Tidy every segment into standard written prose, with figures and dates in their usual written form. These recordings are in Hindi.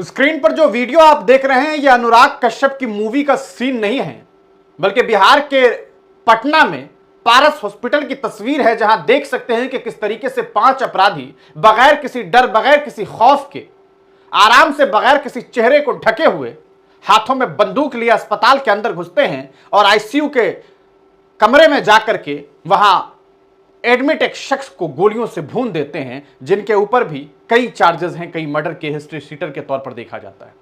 स्क्रीन पर जो वीडियो आप देख रहे हैं यह अनुराग कश्यप की मूवी का सीन नहीं है, बल्कि बिहार के पटना में पारस हॉस्पिटल की तस्वीर है, जहां देख सकते हैं कि किस तरीके से 5 अपराधी बगैर किसी डर, बगैर किसी खौफ के, आराम से, बगैर किसी चेहरे को ढके हुए, हाथों में बंदूक लिए अस्पताल के अंदर घुसते हैं और आईसीयू के कमरे में जाकर के वहां एडमिट एक शख्स को गोलियों से भून देते हैं, जिनके ऊपर भी कई चार्जेस हैं, कई मर्डर के हिस्ट्री शीटर के तौर पर देखा जाता है।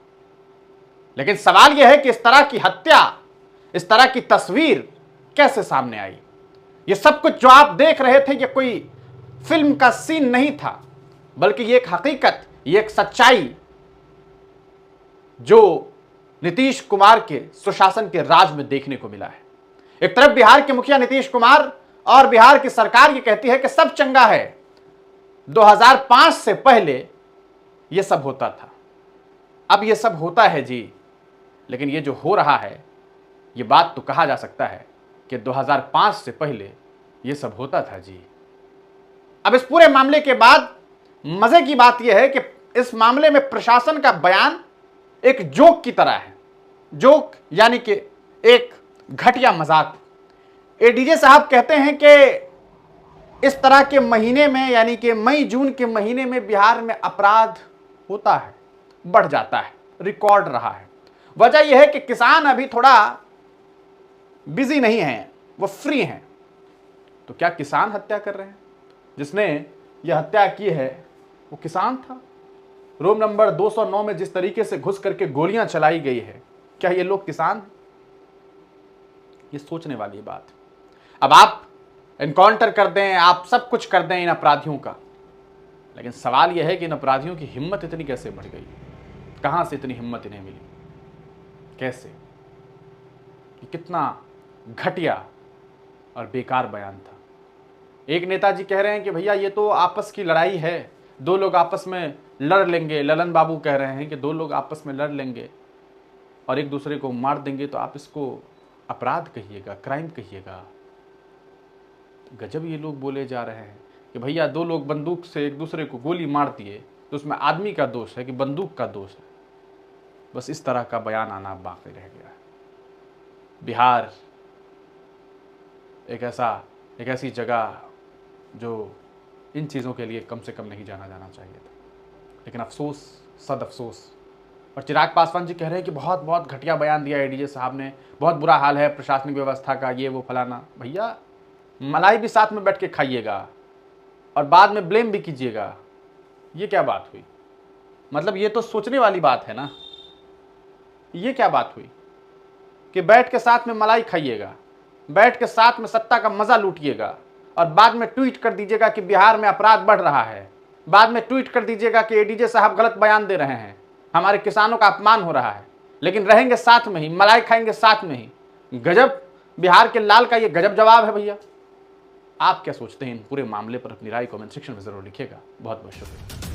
लेकिन सवाल यह है कि इस तरह की हत्या, इस तरह की तस्वीर कैसे सामने आई। यह सब कुछ जो आप देख रहे थे, यह कोई फिल्म का सीन नहीं था, बल्कि यह एक हकीकत, यह एक सच्चाई जो नीतीश कुमार के सुशासन के राज में देखने को मिला है। एक तरफ बिहार के मुखिया नीतीश कुमार और बिहार की सरकार ये कहती है कि सब चंगा है, 2005 से पहले यह सब होता था, अब यह सब होता है जी। लेकिन यह जो हो रहा है, यह बात तो कहा जा सकता है कि 2005 से पहले यह सब होता था जी। अब इस पूरे मामले के बाद मजे की बात यह है कि इस मामले में प्रशासन का बयान एक जोक की तरह है। जोक यानी कि एक घटिया मजाक। एडीजे साहब कहते हैं कि इस तरह के महीने में, यानी कि मई जून के महीने में बिहार में अपराध होता है, बढ़ जाता है, रिकॉर्ड रहा है। वजह यह है कि किसान अभी थोड़ा बिजी नहीं है, वो फ्री हैं। तो क्या किसान हत्या कर रहे हैं? जिसने यह हत्या की है वो किसान था। रूम नंबर 209 में जिस तरीके से घुस करके गोलियां चलाई गई है, क्या ये लोग किसान हैं? ये सोचने वाली बात। अब आप एनकाउंटर कर दें, आप सब कुछ कर दें इन अपराधियों का, लेकिन सवाल यह है कि इन अपराधियों की हिम्मत इतनी कैसे बढ़ गई? कहां से इतनी हिम्मत इन्हें मिली? कैसे? ये कितना घटिया और बेकार बयान था। एक नेताजी कह रहे हैं कि भैया ये तो आपस की लड़ाई है, दो लोग आपस में लड़ लेंगे। ललन बाबू कह रहे हैं कि दो लोग आपस में लड़ लेंगे और एक दूसरे को मार देंगे, तो आप इसको अपराध कहिएगा, क्राइम कहिएगा। गजब ये लोग बोले जा रहे हैं कि भैया दो लोग बंदूक से एक दूसरे को गोली मार दिए तो उसमें आदमी का दोष है कि बंदूक का दोष है? बस इस तरह का बयान आना बाकी रह गया है। बिहार एक ऐसी जगह जो इन चीज़ों के लिए कम से कम नहीं जाना चाहिए था। लेकिन अफसोस, सद अफसोस। और चिराग पासवान जी कह रहे हैं कि बहुत बहुत घटिया बयान दिया एडीजे साहब ने, बहुत बुरा हाल है प्रशासनिक व्यवस्था का, ये वो फलाना। भैया मलाई भी साथ में बैठ के खाइएगा और बाद में ब्लेम भी कीजिएगा। ये क्या बात हुई? मतलब ये तो सोचने वाली बात है ना। ये क्या बात हुई कि बैठ के साथ में मलाई खाइएगा, बैठ के साथ में सत्ता का मजा लूटिएगा और बाद में ट्वीट कर दीजिएगा कि बिहार में अपराध बढ़ रहा है, बाद में ट्वीट कर दीजिएगा कि एडीजे साहब गलत बयान दे रहे हैं, हमारे किसानों का अपमान हो रहा है, लेकिन रहेंगे साथ में ही, मलाई खाएंगे साथ में ही। गजब, बिहार के लाल का ये गजब जवाब है भैया। आप क्या सोचते हैं इन पूरे मामले पर? अपनी राय कमेंट सेक्शन में जरूर लिखिएगा। बहुत बहुत शुक्रिया।